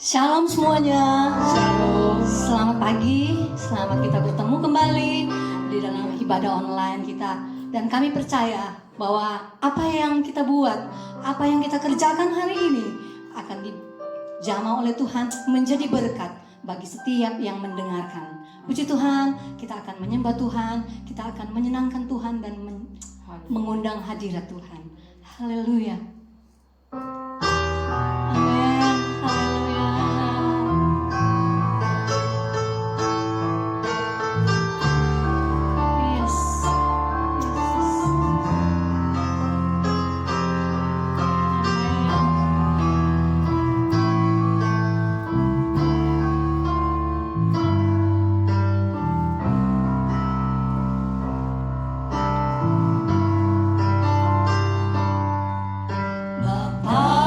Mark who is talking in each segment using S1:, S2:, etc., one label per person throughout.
S1: Shalom semuanya.
S2: Shalom.
S1: Selamat pagi. Selamat kita bertemu kembali di dalam ibadah online kita. Dan kami percaya bahwa apa yang kita buat, apa yang kita kerjakan hari ini akan dijamah oleh Tuhan menjadi berkat bagi setiap yang mendengarkan. Puji Tuhan, kita akan menyembah Tuhan, kita akan menyenangkan Tuhan dan mengundang hadirat Tuhan. Haleluya. Amin. Haleluya. Yes. Yesus. Amin. Bapa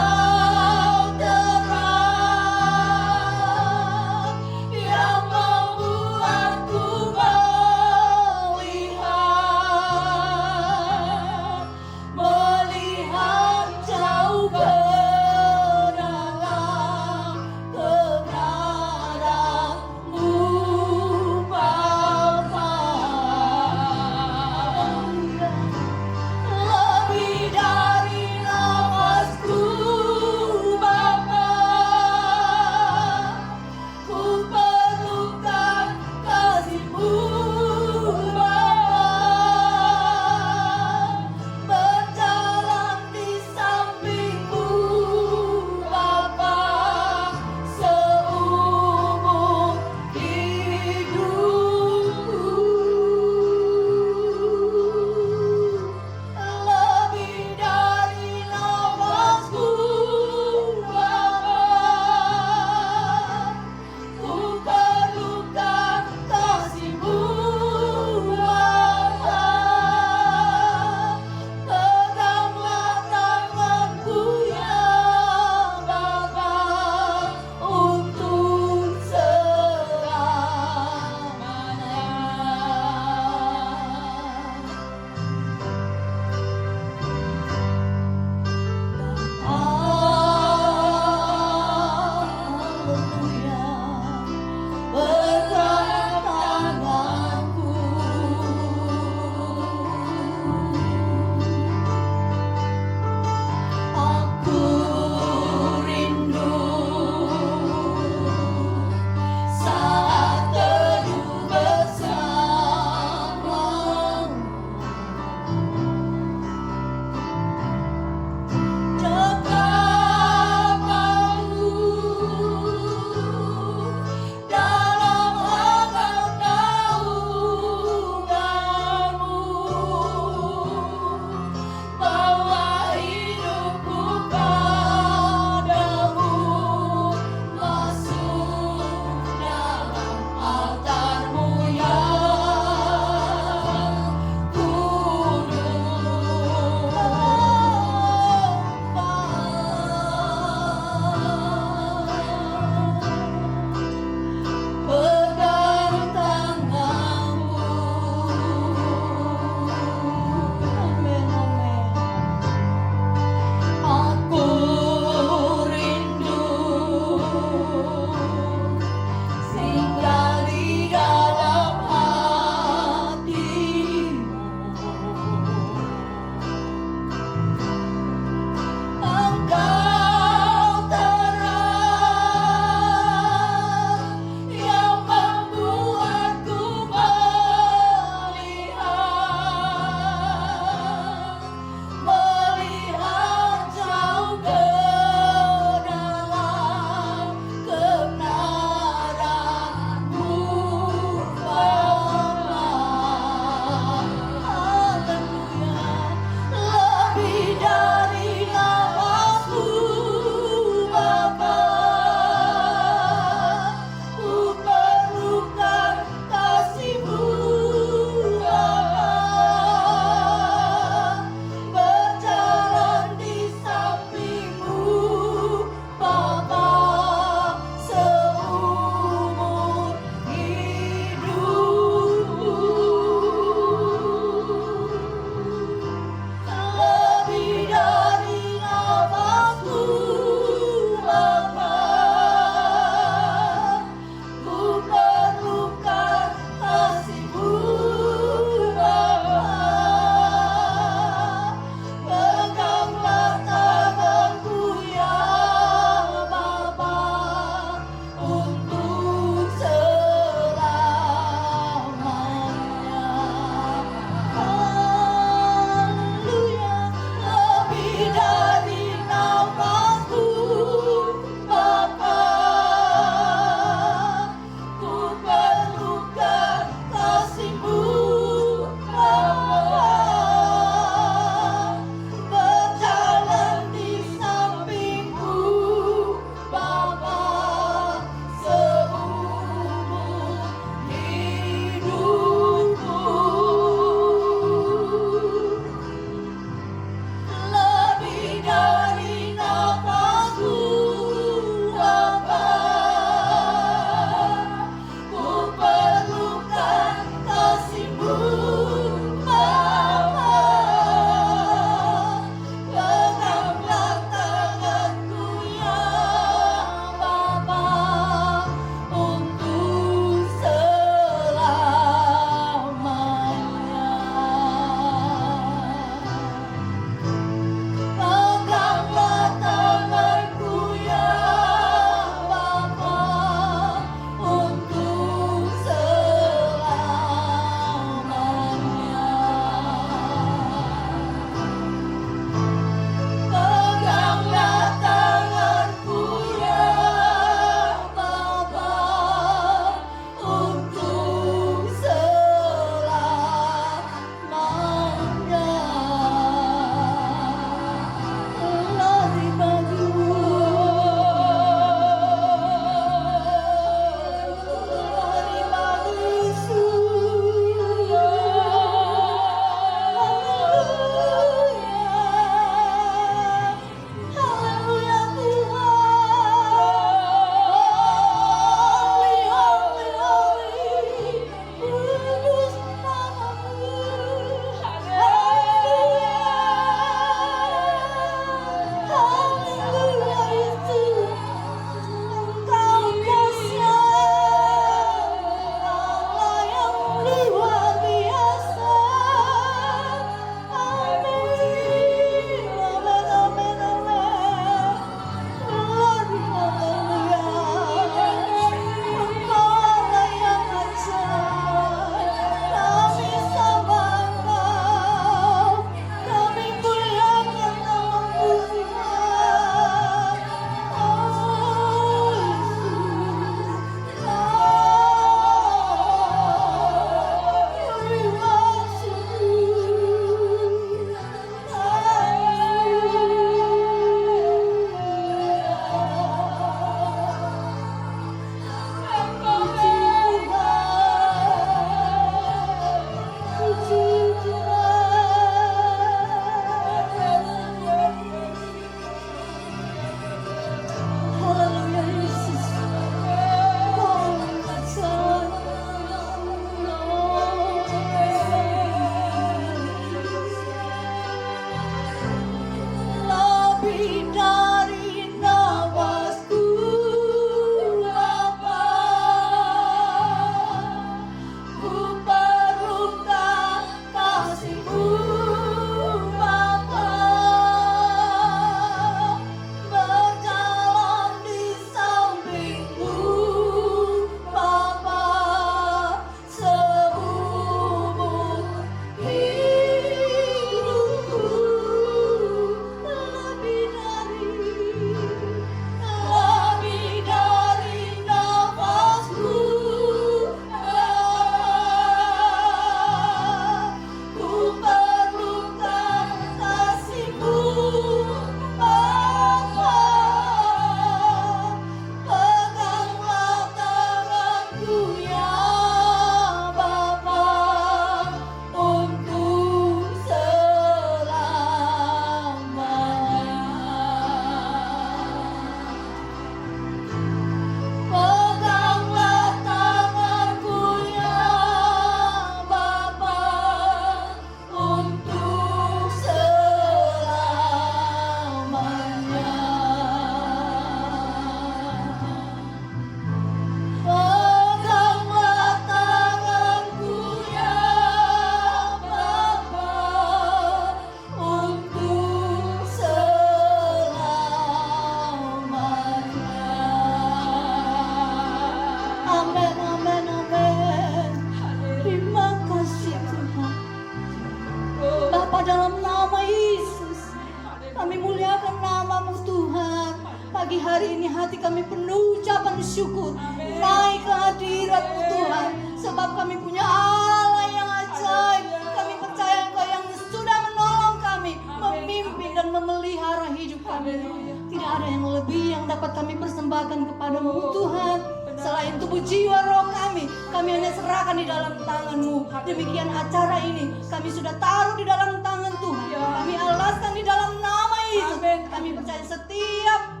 S1: ucapan syukur. Naik ke hadirat-Mu Tuhan, sebab kami punya Allah yang ajaib. Kami percaya Engkau yang sudah menolong kami, memimpin dan memelihara hidup kami. Tidak ada yang lebih yang dapat kami persembahkan kepadamu Tuhan, selain tubuh jiwa roh kami hanya serahkan di dalam tangan-Mu. Demikian acara ini kami sudah taruh di dalam tangan Tuhan. Kami alaskan di dalam nama Yesus. Kami percaya setiap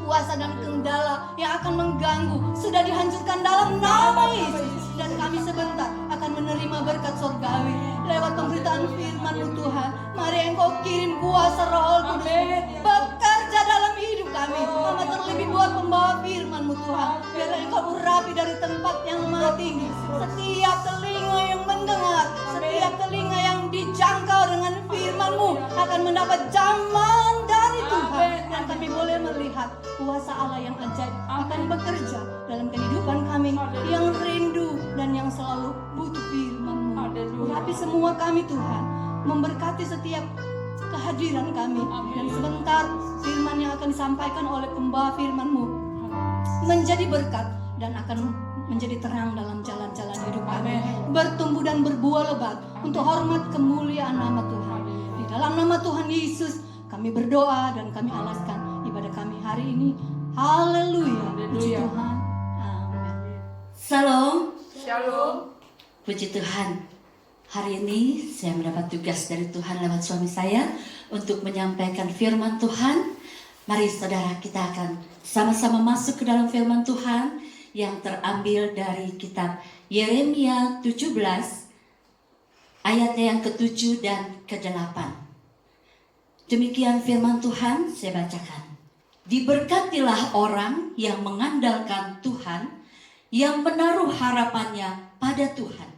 S1: kuasa dan kendala yang akan mengganggu sudah dihancurkan dalam nama Yesus. Dan kami sebentar akan menerima berkat surgawi lewat pemberitaan firman-Mu Tuhan. Mari Engkau kirim kuasa Roh Kudus bekerja dalam hidup kami. Mama terlebih buat pembawa firman-Mu Tuhan. Biar Engkau urapi dari tempat yang maha tinggi setiap telinga yang mendengar, setiap telinga yang dijangkau dengan firman-Mu akan mendapat jamban dari Tuhan. Dan kami boleh melihat kuasa Allah yang ajaib akan bekerja dalam kehidupan kami yang rindu dan yang selalu butuh firman-Mu. Urapi semua kami Tuhan, memberkati setiap kehadiran kami. Dan sebentar firman yang akan disampaikan oleh pembawa firman-Mu menjadi berkat dan akan menjadi terang dalam jalan-jalan hidup kami, bertumbuh dan berbuah lebat untuk hormat kemuliaan nama Tuhan. Di dalam nama Tuhan Yesus kami berdoa dan kami alaskan ibadah kami hari ini. Haleluya. Puji Tuhan. Amin.
S2: Shalom.
S3: Shalom.
S2: Puji Tuhan. Hari ini saya mendapat tugas dari Tuhan lewat suami saya untuk menyampaikan firman Tuhan. Mari saudara, kita akan sama-sama masuk ke dalam firman Tuhan yang terambil dari kitab Yeremia 17 ayat yang ke-7 dan ke-8. Demikian firman Tuhan, saya bacakan. Diberkatilah orang yang mengandalkan Tuhan, yang menaruh harapannya pada Tuhan.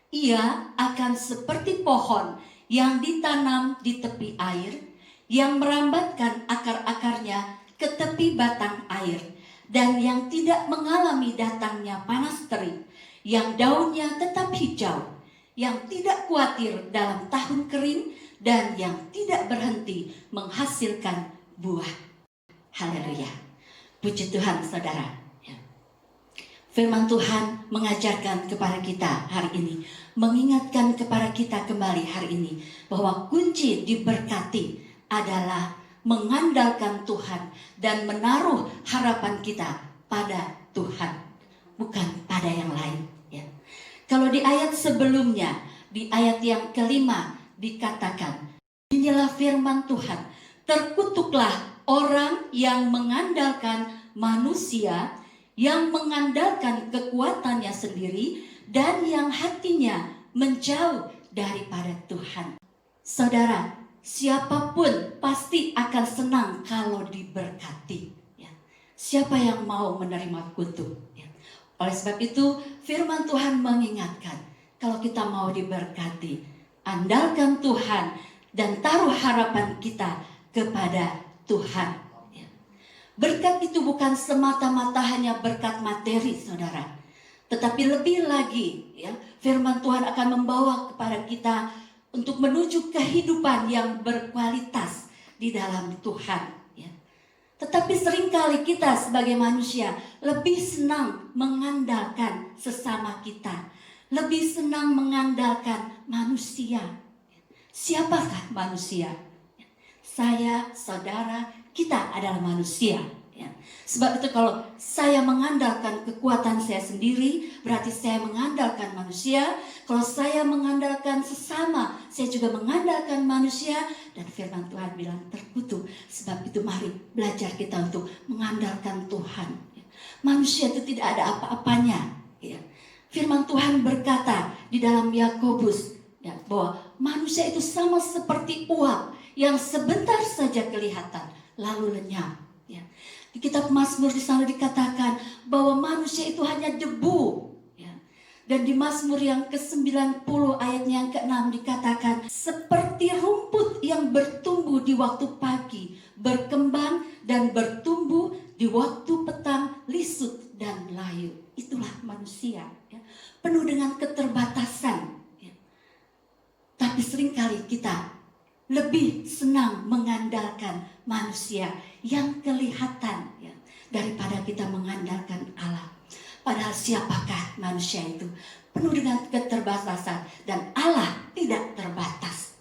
S2: Ia akan seperti pohon yang ditanam di tepi air, yang merambatkan akar-akarnya ke tepi batang air, dan yang tidak mengalami datangnya panas terik, yang daunnya tetap hijau, yang tidak khawatir dalam tahun kering, dan yang tidak berhenti menghasilkan buah. Haleluya. Puji Tuhan saudara. Firman Tuhan mengajarkan kepada kita hari ini, mengingatkan kepada kita kembali hari ini, bahwa kunci diberkati adalah mengandalkan Tuhan dan menaruh harapan kita pada Tuhan, bukan pada yang lain. Ya. Kalau di ayat sebelumnya, di ayat yang kelima dikatakan, inilah firman Tuhan, terkutuklah orang yang mengandalkan manusia, yang mengandalkan kekuatannya sendiri, dan yang hatinya menjauh daripada Tuhan. Saudara, siapapun pasti akan senang kalau diberkati. Ya. Siapa yang mau menerima kutuk? Ya. Oleh sebab itu, firman Tuhan mengingatkan, kalau kita mau diberkati, andalkan Tuhan dan taruh harapan kita kepada Tuhan. Berkat itu bukan semata-mata hanya berkat materi, saudara. Tetapi lebih lagi, ya, firman Tuhan akan membawa kepada kita untuk menuju kehidupan yang berkualitas di dalam Tuhan. Ya. Tetapi seringkali kita sebagai manusia lebih senang mengandalkan sesama kita. Lebih senang mengandalkan manusia. Siapakah manusia? Saya, saudara, kita adalah manusia. Ya. Sebab itu kalau saya mengandalkan kekuatan saya sendiri, berarti saya mengandalkan manusia. Kalau saya mengandalkan sesama, saya juga mengandalkan manusia. Dan firman Tuhan bilang terkutuk. Sebab itu mari belajar kita untuk mengandalkan Tuhan. Ya. Manusia itu tidak ada apa-apanya. Ya. Firman Tuhan berkata di dalam Yakobus, ya, bahwa manusia itu sama seperti uap yang sebentar saja kelihatan lalu lenyap. Ya. Di kitab Mazmur di sana dikatakan bahwa manusia itu hanya debu. Ya. Dan di Mazmur yang ke-90 ayatnya yang ke-6 dikatakan seperti rumput yang bertumbuh di waktu pagi, berkembang dan bertumbuh di waktu petang, lisut dan layu. Itulah manusia. Ya. Penuh dengan keterbatasan. Ya. Tapi seringkali kita lebih senang mengandalkan manusia yang kelihatan, ya. daripada kita mengandalkan Allah. Padahal siapakah manusia itu? Penuh dengan keterbatasan, dan Allah tidak terbatas.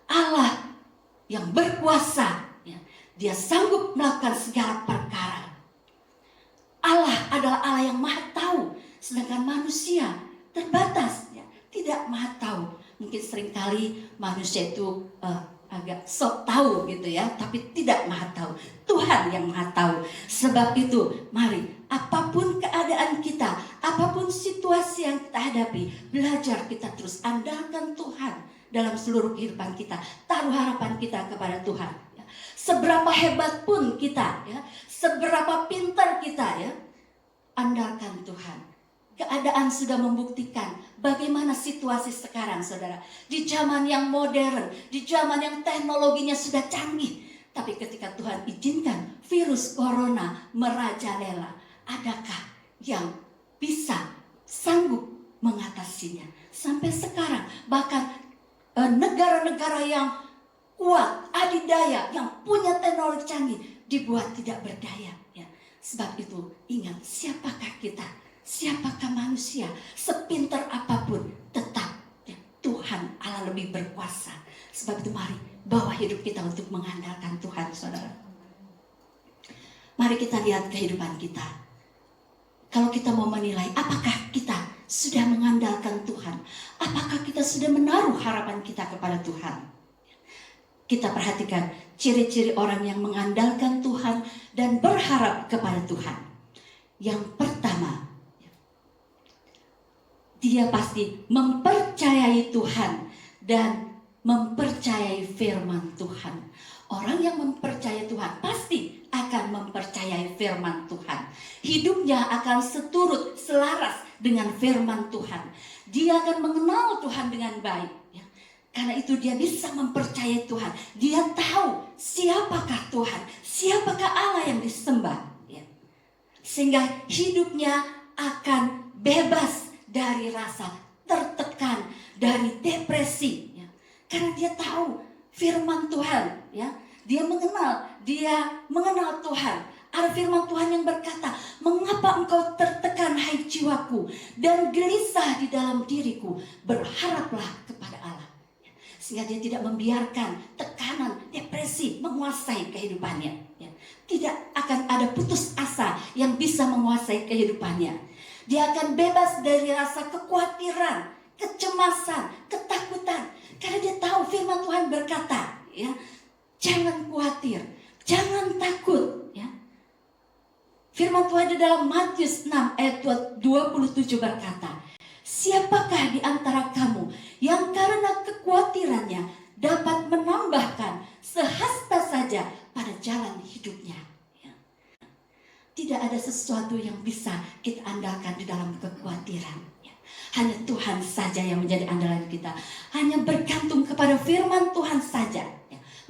S2: Allah yang berkuasa, Dia sanggup melakukan segala perkara. Allah adalah Allah yang maha tahu, sedangkan manusia terbatas, tidak maha tahu. Mungkin seringkali manusia itu agak sok tahu gitu ya, tapi tidak maha tahu. Tuhan yang maha tahu. Sebab itu, mari apapun keadaan kita, apapun situasi yang kita hadapi, belajar kita terus andalkan Tuhan dalam seluruh kehidupan kita. Taruh harapan kita kepada Tuhan. Seberapa hebat pun kita, seberapa pintar kita, andalkan Tuhan. Keadaan sudah membuktikan bagaimana situasi sekarang, saudara. Di zaman yang modern, di zaman yang teknologinya sudah canggih. Tapi ketika Tuhan izinkan virus corona merajalela, adakah yang bisa sanggup mengatasinya? Sampai sekarang, bahkan negara-negara yang kuat, adidaya, yang punya teknologi canggih, dibuat tidak berdaya. Sebab itu, ingat, siapakah kita? Siapakah manusia? Sepintar apapun, tetap Tuhan Allah lebih berkuasa. Sebab itu mari bawa hidup kita untuk mengandalkan Tuhan, saudara. Mari kita lihat kehidupan kita. Kalau kita mau menilai apakah kita sudah mengandalkan Tuhan, apakah kita sudah menaruh harapan kita kepada Tuhan. Kita perhatikan ciri-ciri orang yang mengandalkan Tuhan dan berharap kepada Tuhan. Yang pertama, dia pasti mempercayai Tuhan dan mempercayai firman Tuhan. Orang yang mempercayai Tuhan pasti akan mempercayai firman Tuhan. Hidupnya akan seturut, selaras dengan firman Tuhan. Dia akan mengenal Tuhan dengan baik. Karena itu dia bisa mempercayai Tuhan. Dia tahu siapakah Tuhan, siapakah Allah yang disembah. Sehingga hidupnya akan bebas dari rasa tertekan, dari depresi, karena dia tahu firman Tuhan, dia mengenal Tuhan. Ada firman Tuhan yang berkata, mengapa engkau tertekan hai jiwaku, dan gelisah di dalam diriku, berharaplah kepada Allah. Sehingga dia tidak membiarkan tekanan, depresi menguasai kehidupannya. Tidak akan ada putus asa yang bisa menguasai kehidupannya. Dia akan bebas dari rasa kekhawatiran, kecemasan, ketakutan. Karena dia tahu firman Tuhan berkata, jangan khawatir, jangan takut. Firman Tuhan di dalam Matius 6 ayat 27 berkata, siapakah di antara kamu yang karena kekhawatirannya dapat menambahkan sehasta saja pada jalan hidupnya? Tidak ada sesuatu yang bisa kita andalkan di dalam kekhawatiran. Hanya Tuhan saja yang menjadi andalan kita. Hanya bergantung kepada firman Tuhan saja.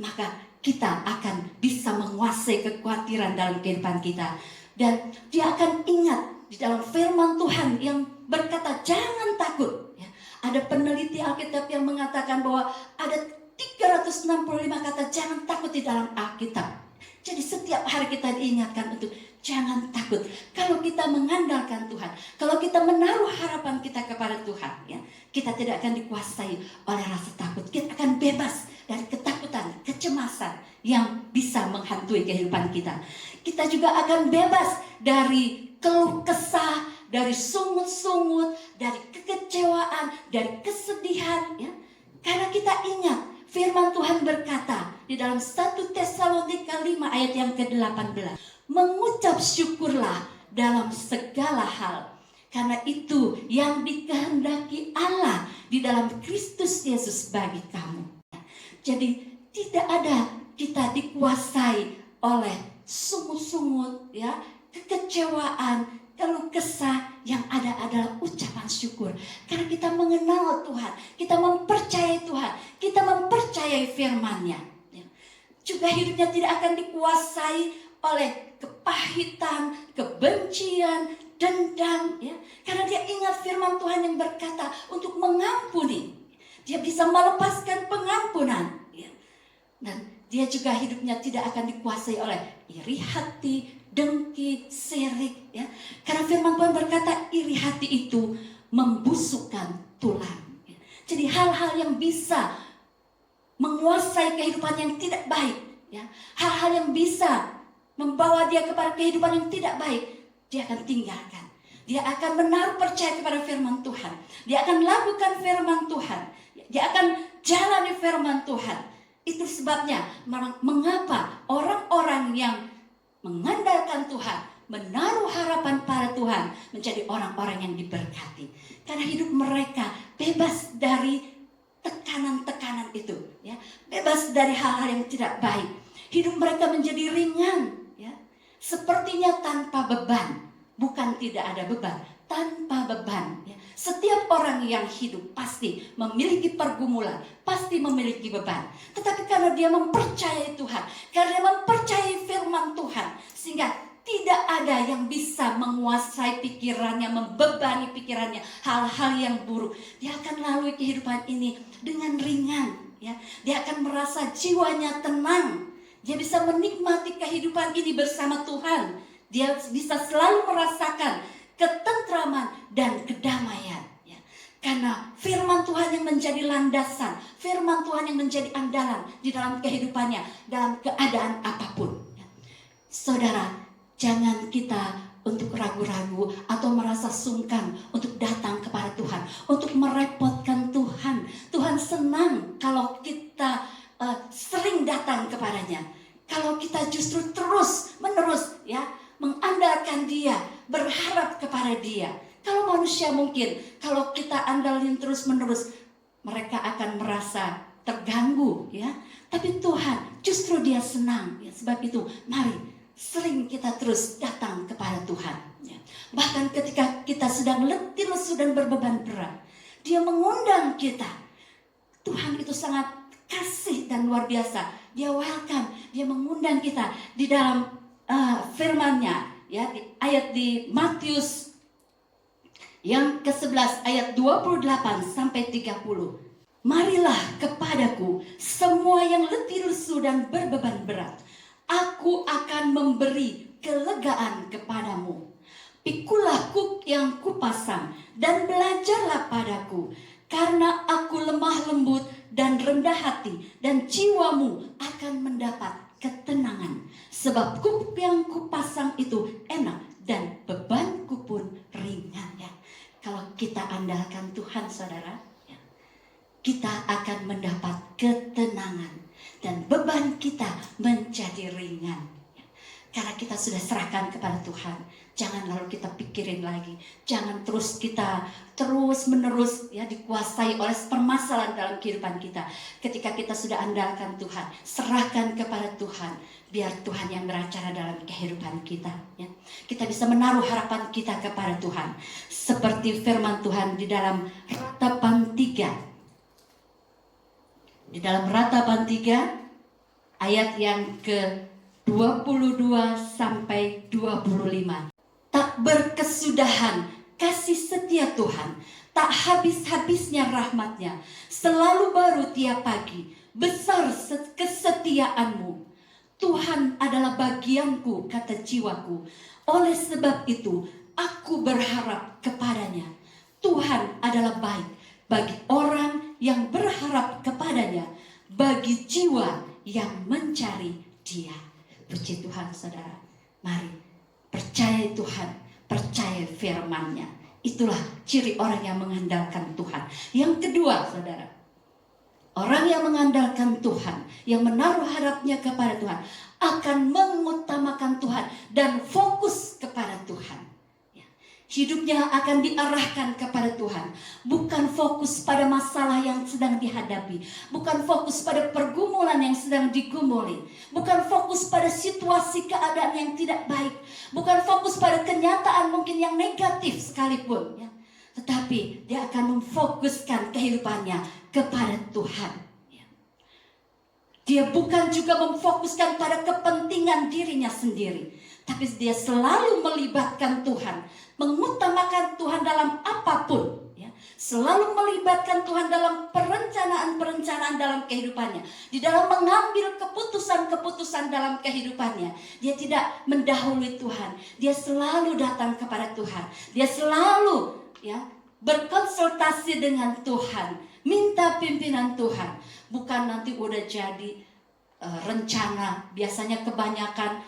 S2: Maka kita akan bisa menguasai kekhawatiran dalam kehidupan kita. Dan dia akan ingat di dalam firman Tuhan yang berkata jangan takut. Ada peneliti Alkitab yang mengatakan bahwa ada 365 kata jangan takut di dalam Alkitab. Jadi setiap hari kita diingatkan untuk jangan takut. Kalau kita mengandalkan Tuhan, kalau kita menaruh harapan kita kepada Tuhan, kita tidak akan dikuasai oleh rasa takut. Kita akan bebas dari ketakutan, kecemasan yang bisa menghantui kehidupan kita. Kita juga akan bebas dari keluh kesah, dari sungut-sungut, dari kekecewaan, dari kesedihan. Karena kita ingat firman Tuhan berkata di dalam 1 Tesalonika 5 ayat yang ke-18, mengucap syukurlah dalam segala hal, karena itu yang dikehendaki Allah di dalam Kristus Yesus bagi kamu. Jadi tidak ada kita dikuasai oleh sungut-sungut, kekecewaan, keluh kesah. Yang ada adalah ucapan syukur. Karena kita mengenal Tuhan, kita mempercayai Tuhan, kita mempercayai firman-Nya. Juga hidupnya tidak akan dikuasai oleh kepahitan, kebencian, dendam. Karena dia ingat firman Tuhan yang berkata untuk mengampuni. Dia bisa melepaskan pengampunan. Dan dia juga hidupnya tidak akan dikuasai oleh iri hati, dengki, sirik, ya. Karena firman Tuhan berkata iri hati itu membusukkan tulang. Ya. Jadi hal-hal yang bisa menguasai kehidupan yang tidak baik, ya. Hal-hal yang bisa membawa dia kepada kehidupan yang tidak baik, dia akan tinggalkan. Dia akan menaruh percaya kepada firman Tuhan. Dia akan lakukan firman Tuhan. Dia akan jalani firman Tuhan. Itu sebabnya mengapa orang-orang yang mengandalkan Tuhan, menaruh harapan pada Tuhan, menjadi orang-orang yang diberkati. Karena hidup mereka bebas dari tekanan-tekanan itu, ya. Bebas dari hal-hal yang tidak baik. Hidup mereka menjadi ringan, ya. Sepertinya tanpa beban. Bukan tidak ada beban, tanpa beban, ya. Setiap orang yang hidup pasti memiliki pergumulan, pasti memiliki beban. Tetapi karena dia mempercayai Tuhan, karena dia mempercayai firman Tuhan, sehingga tidak ada yang bisa menguasai pikirannya, membebani pikirannya hal-hal yang buruk. Dia akan lalui kehidupan ini dengan ringan, ya. Dia akan merasa jiwanya tenang. Dia bisa menikmati kehidupan ini bersama Tuhan. Dia bisa selalu merasakan ketentraman dan kedamaian, ya. Karena firman Tuhan yang menjadi landasan, firman Tuhan yang menjadi andalan di dalam kehidupannya, dalam keadaan apapun, ya. Saudara, jangan kita untuk ragu-ragu atau merasa sungkan untuk datang kepada Tuhan, untuk merepotkan Tuhan. Tuhan senang kalau kita sering datang kepadanya. Kalau kita justru terus-menerus, ya, mengandalkan Dia, berharap kepada Dia. Kalau manusia mungkin, kalau kita andalin terus-menerus, mereka akan merasa terganggu, ya. Tapi Tuhan justru Dia senang, ya. Sebab itu, mari sering kita terus datang kepada Tuhan, ya. Bahkan ketika kita sedang letih lesu dan berbeban berat, Dia mengundang kita. Tuhan itu sangat kasih dan luar biasa. Dia welcome, Dia mengundang kita di dalam firman-Nya, ya, ayat di Matius yang ke-11 ayat 28 sampai 30. Marilah kepadaku semua yang letih lesu dan berbeban berat, aku akan memberi kelegaan kepadamu. Pikulah kuk yang kupasang dan belajarlah padaku, karena aku lemah lembut dan rendah hati, dan jiwamu akan mendapat ketenangan. Sebab kuk yang kupasang itu enak dan bebanku pun ringan, ya. Kalau kita andalkan Tuhan, saudara, ya, kita akan mendapat ketenangan dan beban kita menjadi ringan, ya. Karena kita sudah serahkan kepada Tuhan. Jangan lalu kita pikirin lagi. Jangan terus menerus, ya, dikuasai oleh permasalahan dalam kehidupan kita. Ketika kita sudah andalkan Tuhan, serahkan kepada Tuhan, biar Tuhan yang beracara dalam kehidupan kita, ya. Kita bisa menaruh harapan kita kepada Tuhan. Seperti firman Tuhan di dalam Ratapan 3. Di dalam Ratapan 3 ayat yang ke-22 sampai 25. Tak berkesudahan kasih setia Tuhan, tak habis-habisnya rahmat-Nya, selalu baru tiap pagi, besar kesetiaanmu. Tuhan adalah bagianku, kata jiwaku. Oleh sebab itu, aku berharap kepadanya. Tuhan adalah baik bagi orang yang berharap kepadanya, bagi jiwa yang mencari Dia. Puji Tuhan, saudara. Mari percaya Tuhan, percaya firman-Nya. Itulah ciri orang yang mengandalkan Tuhan. Yang kedua, saudara, orang yang mengandalkan Tuhan, yang menaruh harapnya kepada Tuhan, akan mengutamakan Tuhan dan fokus kepada Tuhan. Hidupnya akan diarahkan kepada Tuhan. Bukan fokus pada masalah yang sedang dihadapi. Bukan fokus pada pergumulan yang sedang digumuli. Bukan fokus pada situasi keadaan yang tidak baik. Bukan fokus pada kenyataan mungkin yang negatif sekalipun, ya. Tetapi dia akan memfokuskan kehidupannya kepada Tuhan, ya. Dia bukan juga memfokuskan pada kepentingan dirinya sendiri, tapi dia selalu melibatkan Tuhan, mengutamakan Tuhan dalam apapun, ya. selalu melibatkan Tuhan dalam perencanaan-perencanaan dalam kehidupannya, di dalam mengambil keputusan-keputusan dalam kehidupannya. Dia tidak mendahului Tuhan, dia selalu datang kepada Tuhan, dia selalu berkonsultasi dengan Tuhan, minta pimpinan Tuhan. Bukan nanti udah jadi rencana. Biasanya kebanyakan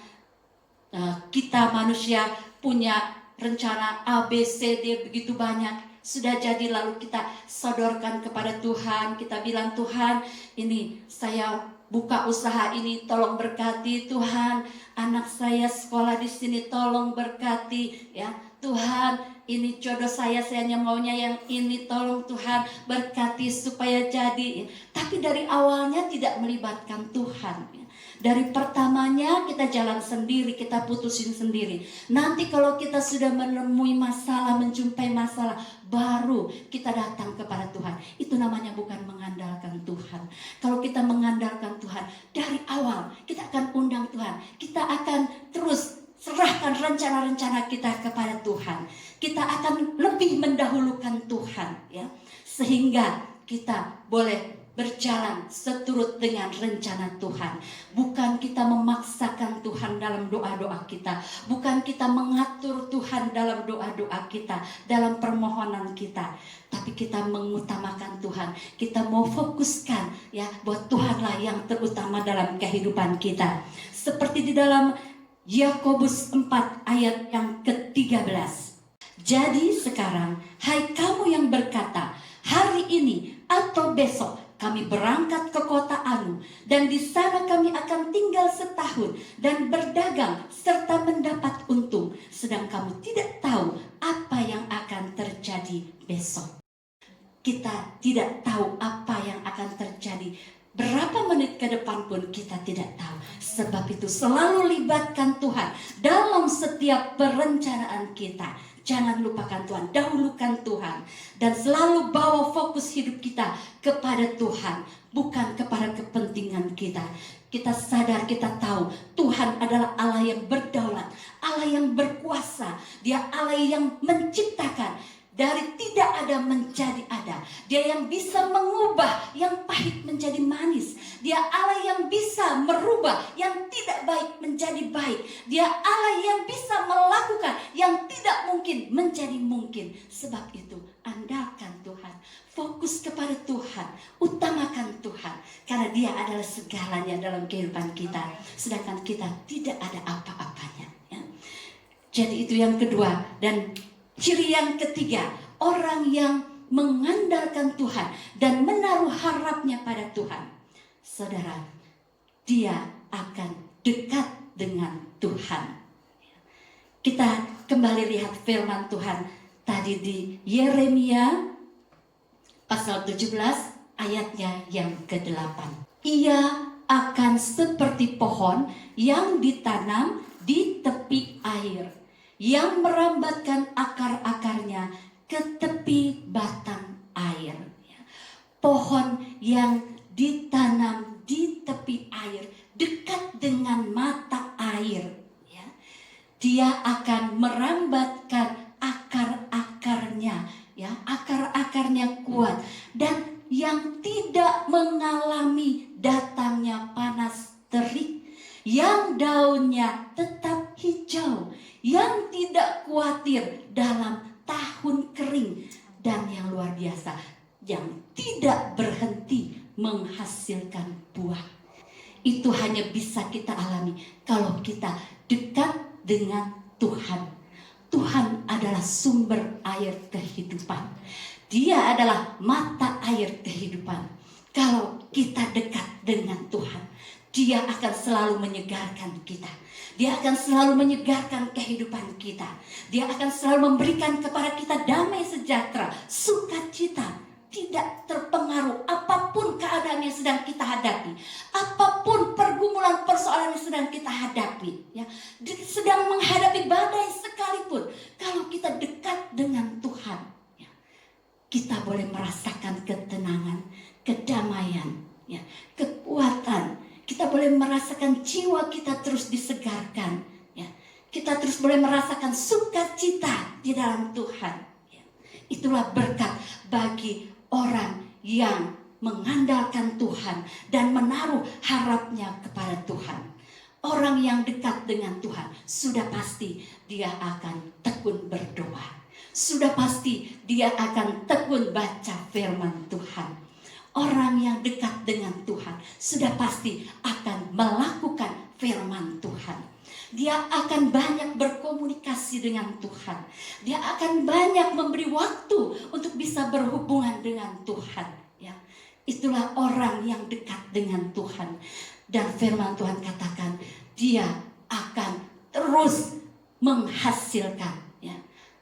S2: kita manusia punya rencana A, B, C, D begitu banyak. Sudah jadi lalu kita sodorkan kepada Tuhan. Kita bilang, Tuhan, ini saya buka usaha ini, tolong berkati Tuhan. Anak saya sekolah di sini, tolong berkati ya Tuhan. Ini jodoh saya hanya maunya yang ini, tolong Tuhan berkati supaya jadi. Tapi dari awalnya tidak melibatkan Tuhan. Dari pertamanya kita jalan sendiri, kita putusin sendiri. Nanti kalau kita sudah menemui masalah, menjumpai masalah, baru kita datang kepada Tuhan. Itu namanya bukan mengandalkan Tuhan. Kalau kita mengandalkan Tuhan, dari awal kita akan undang Tuhan. Kita akan terus serahkan rencana-rencana kita kepada Tuhan. Kita akan lebih mendahulukan Tuhan, ya, sehingga kita boleh berjalan seturut dengan rencana Tuhan. Bukan kita memaksakan Tuhan dalam doa-doa kita, bukan kita mengatur Tuhan dalam doa-doa kita, dalam permohonan kita, tapi kita mengutamakan Tuhan. Kita mau fokuskan ya buat Tuhanlah yang terutama dalam kehidupan kita. Seperti di dalam Yakobus 4 ayat yang ke-13. Jadi sekarang, hai kamu yang berkata, hari ini atau besok kami berangkat ke kota Anu, dan di sana kami akan tinggal setahun dan berdagang serta mendapat untung, sedang kamu tidak tahu apa yang akan terjadi besok. Kita tidak tahu apa yang akan terjadi. Berapa menit ke depan pun kita tidak tahu. Sebab itu selalu libatkan Tuhan dalam setiap perencanaan kita. Jangan lupakan Tuhan, dahulukan Tuhan. Dan selalu bawa fokus hidup kita kepada Tuhan, bukan kepada kepentingan kita. Kita sadar, kita tahu Tuhan adalah Allah yang berdaulat, Allah yang berkuasa. Dia Allah yang menciptakan. Dari tidak ada menjadi ada. Dia yang bisa mengubah yang pahit menjadi manis. Dia Allah yang bisa merubah yang tidak baik menjadi baik. Dia Allah yang bisa melakukan yang tidak mungkin menjadi mungkin. Sebab itu andalkan Tuhan, fokus kepada Tuhan, utamakan Tuhan, karena Dia adalah segalanya dalam kehidupan kita, sedangkan kita tidak ada apa-apanya ya. Jadi itu yang kedua. Dan ciri yang ketiga, orang yang mengandalkan Tuhan dan menaruh harapnya pada Tuhan. Saudara, dia akan dekat dengan Tuhan. Kita kembali lihat firman Tuhan tadi di Yeremia pasal 17 ayatnya yang ke-8. Ia akan seperti pohon yang ditanam di tepi air, yang merambatkan akar-akarnya ke tepi batang air. Pohon yang ditanam di tepi air, dekat dengan mata air. Dia akan merambatkan akar-akarnya, ya, akar-akarnya kuat dan yang tidak mengalami datangnya panas terik, yang daunnya tetap hijau, yang tidak khawatir dalam tahun kering, dan yang luar biasa, yang tidak berhenti menghasilkan buah. Itu hanya bisa kita alami kalau kita dekat dengan Tuhan. Tuhan adalah sumber air kehidupan. Dia adalah mata air kehidupan. Kalau kita dekat dengan Tuhan, Dia akan selalu menyegarkan kita. Dia akan selalu menyegarkan kehidupan kita. Dia akan selalu memberikan kepada kita damai sejahtera, sukacita. Tidak terpengaruh apapun keadaan yang sedang kita hadapi, apapun pergumulan persoalan yang sedang kita hadapi, ya, sedang menghadapi badai sekalipun, kalau kita dekat dengan Tuhan, ya, kita boleh merasakan ketenangan, kedamaian, ya, kekuatan. Kita boleh merasakan jiwa kita terus disegarkan, ya. Kita terus boleh merasakan sukacita di dalam Tuhan. Ya. Itulah berkat bagi orang yang mengandalkan Tuhan dan menaruh harapnya kepada Tuhan. Orang yang dekat dengan Tuhan sudah pasti dia akan tekun berdoa. Sudah pasti dia akan tekun baca firman Tuhan. Orang yang dekat dengan Tuhan sudah pasti akan melakukan firman Tuhan. Dia akan banyak berkomunikasi dengan Tuhan. Dia akan banyak memberi waktu untuk bisa berhubungan dengan Tuhan. Ya, itulah orang yang dekat dengan Tuhan. Dan firman Tuhan katakan, dia akan terus menghasilkan. Ya,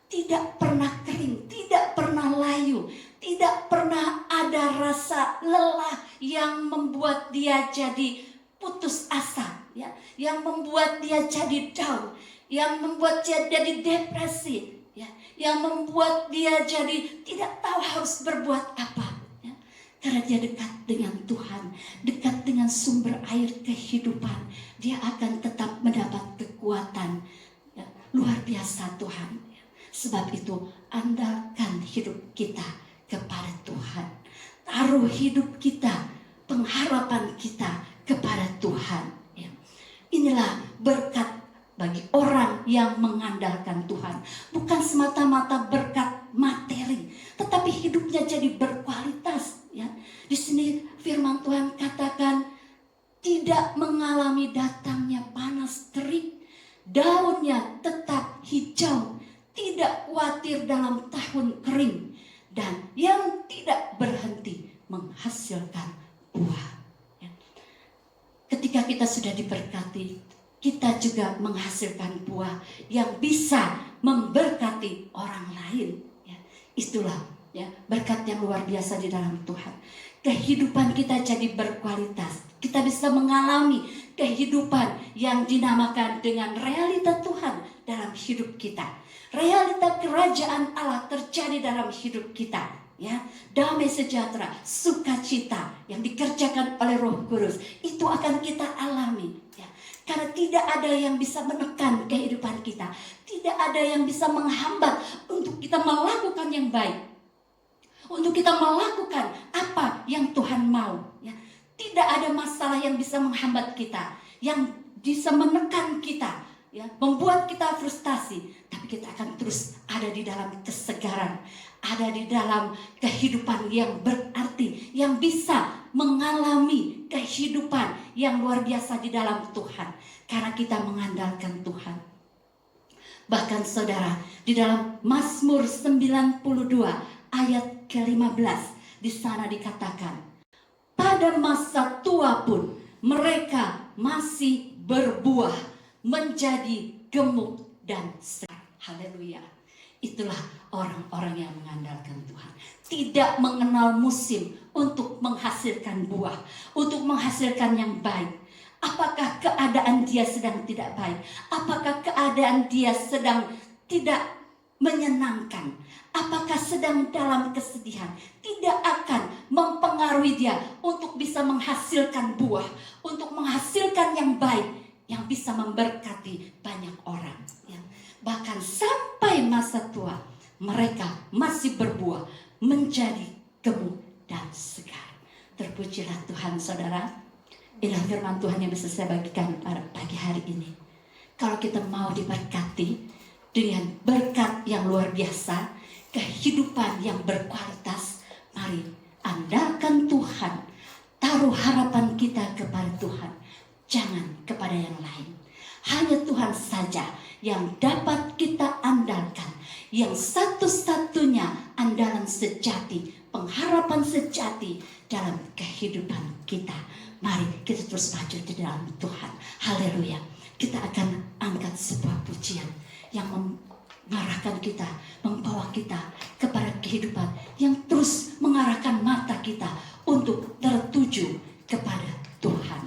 S2: tidak pernah kering, tidak pernah layu, tidak pernah ada rasa lelah yang membuat dia jadi putus asa. Ya, yang membuat dia jadi down, yang membuat dia jadi depresi, ya, yang membuat dia jadi tidak tahu harus berbuat apa, ya. Karena dia dekat dengan Tuhan, dekat dengan sumber air kehidupan, dia akan tetap mendapat kekuatan, ya, luar biasa Tuhan. Sebab itu andalkan hidup kita kepada Tuhan, taruh hidup kita, pengharapan kita kepada Tuhan. Inilah berkat bagi orang yang mengandalkan Tuhan. Bukan semata-mata berkat materi, tetapi hidupnya jadi berkualitas. Ya, di sini firman Tuhan katakan tidak mengalami datangnya panas terik, daunnya tetap hijau, tidak khawatir dalam tahun kering, dan yang tidak berhenti menghasilkan buah. Ketika kita sudah diberkati, kita juga menghasilkan buah yang bisa memberkati orang lain. Ya, itulah ya berkat yang luar biasa di dalam Tuhan. Kehidupan kita jadi berkualitas. Kita bisa mengalami kehidupan yang dinamakan dengan realita Tuhan dalam hidup kita. Realita kerajaan Allah terjadi dalam hidup kita. Ya, damai sejahtera, sukacita yang dikerjakan oleh Roh Kudus itu akan kita alami. Ya, karena tidak ada yang bisa menekan kehidupan kita, tidak ada yang bisa menghambat untuk kita melakukan yang baik, untuk kita melakukan apa yang Tuhan mau. Ya, tidak ada masalah yang bisa menghambat kita, yang bisa menekan kita, ya, membuat kita frustasi, tapi kita akan terus ada di dalam kesegaran, ada di dalam kehidupan yang berarti, yang bisa mengalami kehidupan yang luar biasa di dalam Tuhan, karena kita mengandalkan Tuhan. Bahkan saudara, di dalam Mazmur 92 ayat ke-15, di sana dikatakan, pada masa tua pun mereka masih berbuah, menjadi gemuk dan segar. Haleluya. Itulah orang-orang yang mengandalkan Tuhan. Tidak mengenal musim untuk menghasilkan buah, untuk menghasilkan yang baik. Apakah keadaan dia sedang tidak baik? Apakah keadaan dia sedang tidak menyenangkan? Apakah sedang dalam kesedihan? Tidak akan mempengaruhi dia untuk bisa menghasilkan buah, untuk menghasilkan yang baik, yang bisa memberkati banyak orang. Bahkan sampai masa tua mereka masih berbuah, menjadi gemuk dan segar. Terpujilah Tuhan saudara. Inilah firman Tuhan yang bisa saya bagikan pada pagi hari ini. Kalau kita mau diberkati dengan berkat yang luar biasa, kehidupan yang berkualitas, mari andalkan Tuhan, taruh harapan kita kepada Tuhan, jangan kepada yang lain. Hanya Tuhan saja yang dapat kita andalkan, yang satu-satunya andalan sejati, pengharapan sejati dalam kehidupan kita. Mari kita terus maju di dalam Tuhan. Haleluya. Kita akan angkat sebuah pujian yang mengarahkan kita, membawa kita kepada kehidupan yang terus mengarahkan mata kita untuk tertuju kepada Tuhan.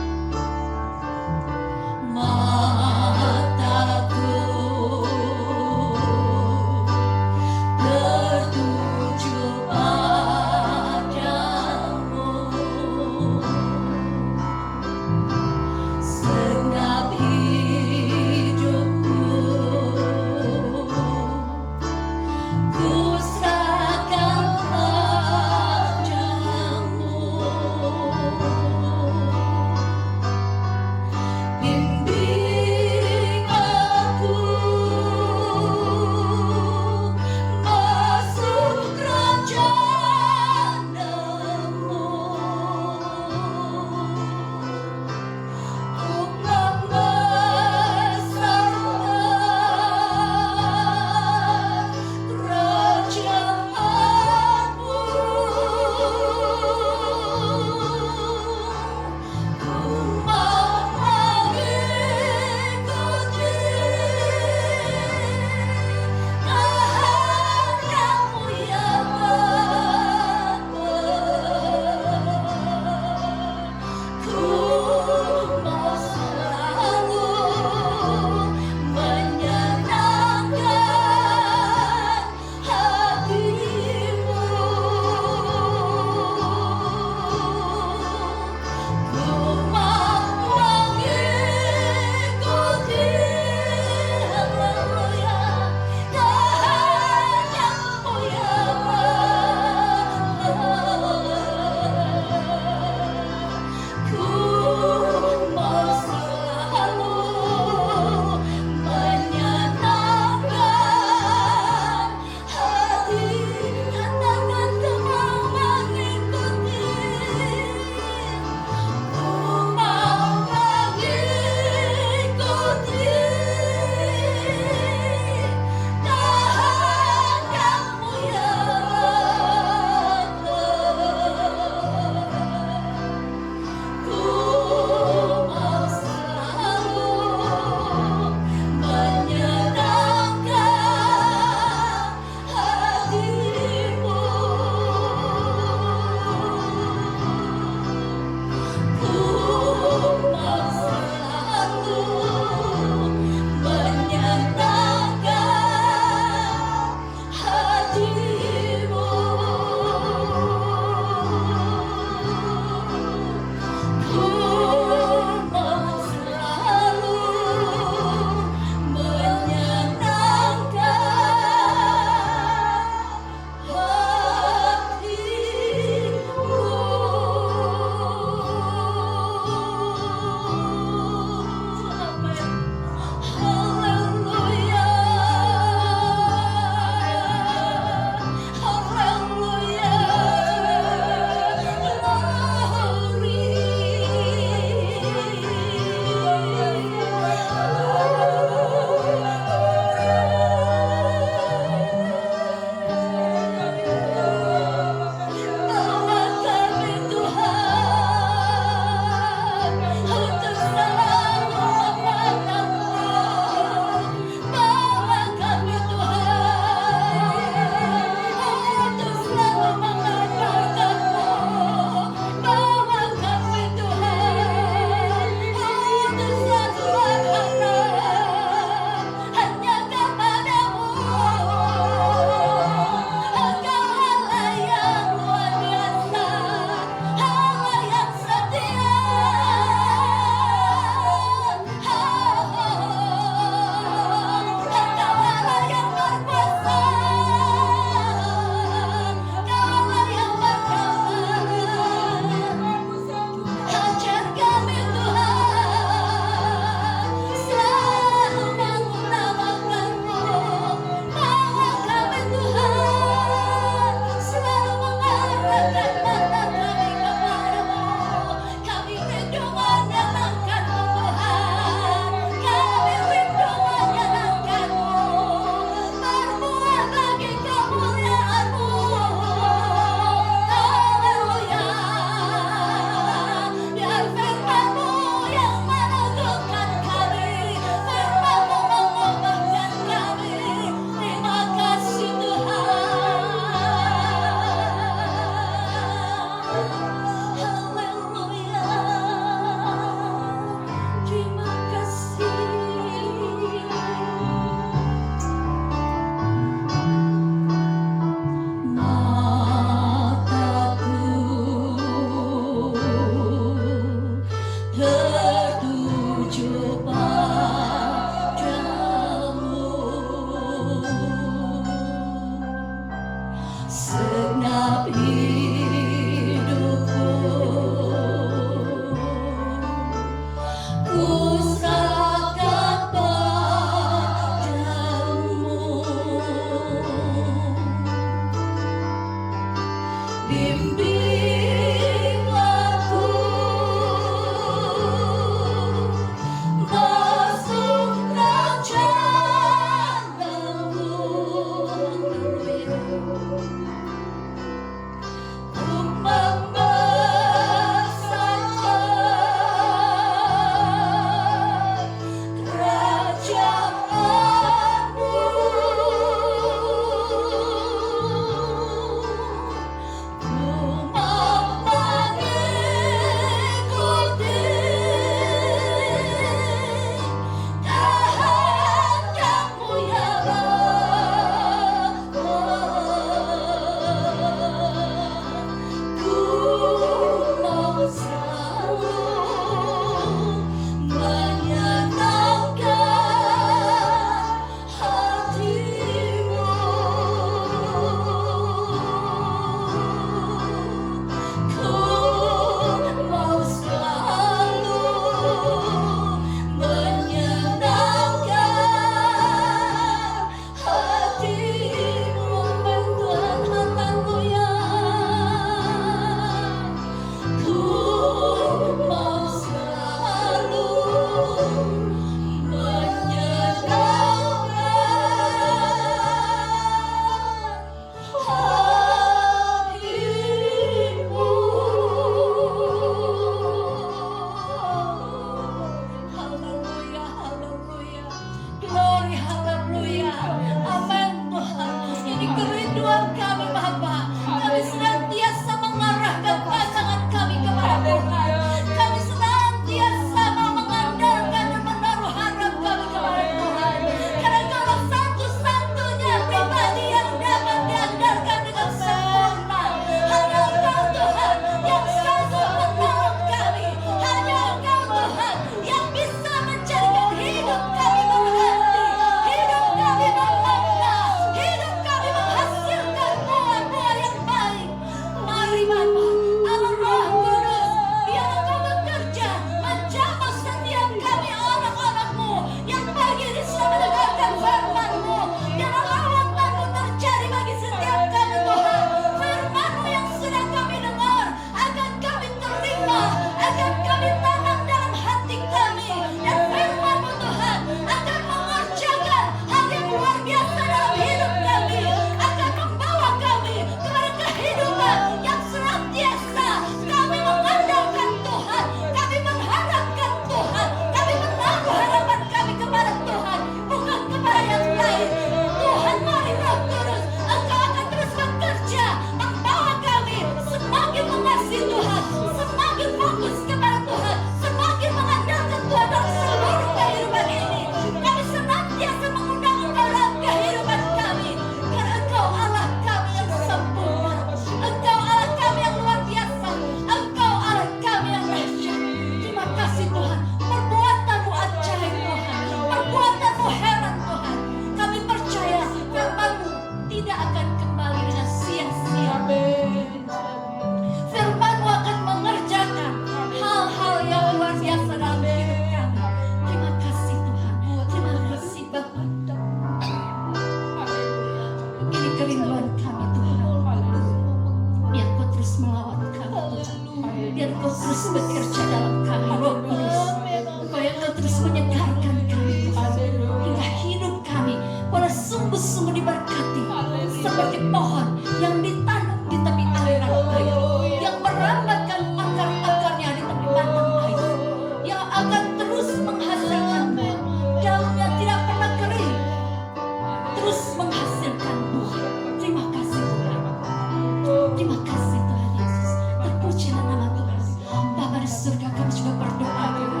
S2: berdoa Tuhan,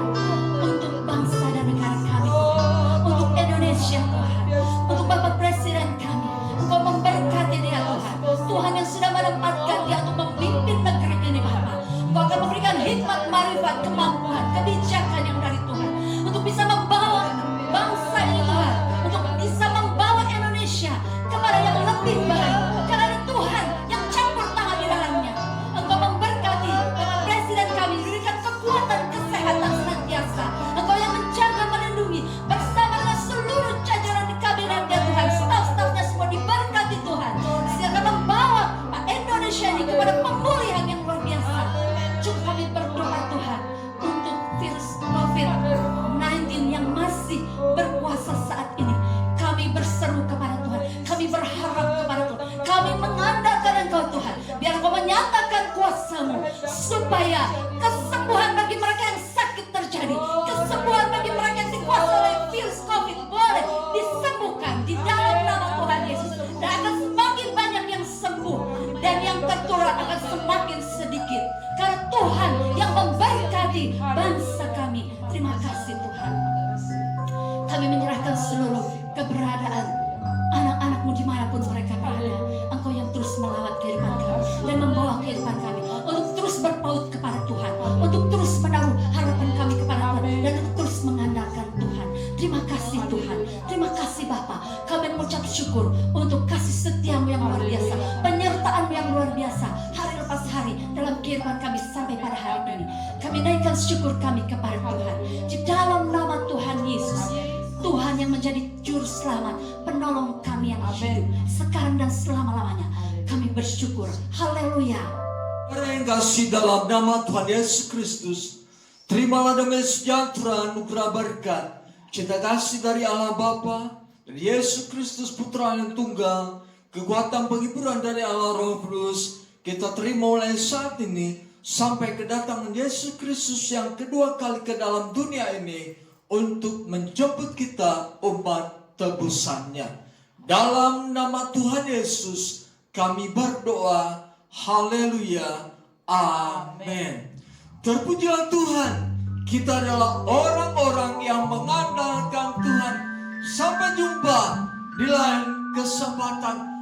S2: untuk bangsa dan negara kami Tuhan, untuk Indonesia Tuhan, untuk Bapak Presiden kami. Engkau memberkati dia Tuhan, Tuhan yang sudah menempatkan dia untuk memimpin negeri ini Bapak. Engkau akan memberikan hikmat, marifat, kemampuan, kebijakan yang dari Tuhan, untuk bisa membawa bangsa ini Tuhan, untuk bisa membawa Indonesia kepada yang lebih baik. Karena ada Tuhan yang campur tangan di dalamnya. Engkau memberkati Bapak Presiden kami, diberikan kekuatan, kesehatan senantiasa. Engkau yang menjaga, melindungi bersama dengan seluruh jajaran di kabinetnya Tuhan, staf-stafnya semua diberkati Tuhan, sehingga akan membawa Indonesia ini kepada pemulihan yang luar biasa. Juga kami berdoa Tuhan untuk virus COVID-19 yang masih berkuasa saat ini. Kami berseru kepada Tuhan, kami berharap kepada Tuhan, kami mengandalkan Engkau Tuhan. Biar Engkau menyatakan kuasa-Mu, supaya kesembuhan bagi mereka yang sakit terjadi, kesembuhan bagi mereka yang dikuasai oleh virus COVID boleh disembuhkan di dalam nama Tuhan Yesus. Dan akan semakin banyak yang sembuh, dan yang tertular akan semakin sedikit, karena Tuhan yang memberkati bangsa kami. Terima kasih Tuhan. Kami menyerahkan seluruh keberadaan anak-anak-Mu dimanapun mereka berada. Engkau yang terus melawat kehidupan kami dan membawa kehidupan kami untuk terus berpaut kepada Tuhan, untuk terus menaruh harapan kami kepada Tuhan, dan untuk terus mengandalkan Tuhan. Terima kasih Tuhan, terima kasih Bapa. Kami mengucap syukur untuk kasih setia-Mu yang luar biasa, penyertaan-Mu yang luar biasa hari lepas hari dalam kehidupan kami sampai pada hari ini. Kami naikkan syukur kami kepada Tuhan di dalam nama Tuhan Yesus, Tuhan yang menjadi juru selamat, penolong kami yang hidup sekarang dan selama-lamanya. Kami bersyukur. Haleluya.
S3: Yang kasih dalam nama Tuhan Yesus Kristus, terimalah damai sejahtera, anugerah berkat, cinta kasih dari Allah Bapa dan Yesus Kristus Putra yang tunggal, kekuatan penghiburan dari Allah Roh Kudus, kita terima mulai saat ini sampai kedatangan Yesus Kristus yang kedua kali ke dalam dunia ini untuk menjemput kita umat tebusannya. Dalam nama Tuhan Yesus kami berdoa. Haleluya. Amin. Terpujilah Tuhan. Kita adalah orang-orang yang mengandalkan Tuhan. Sampai jumpa di lain kesempatan.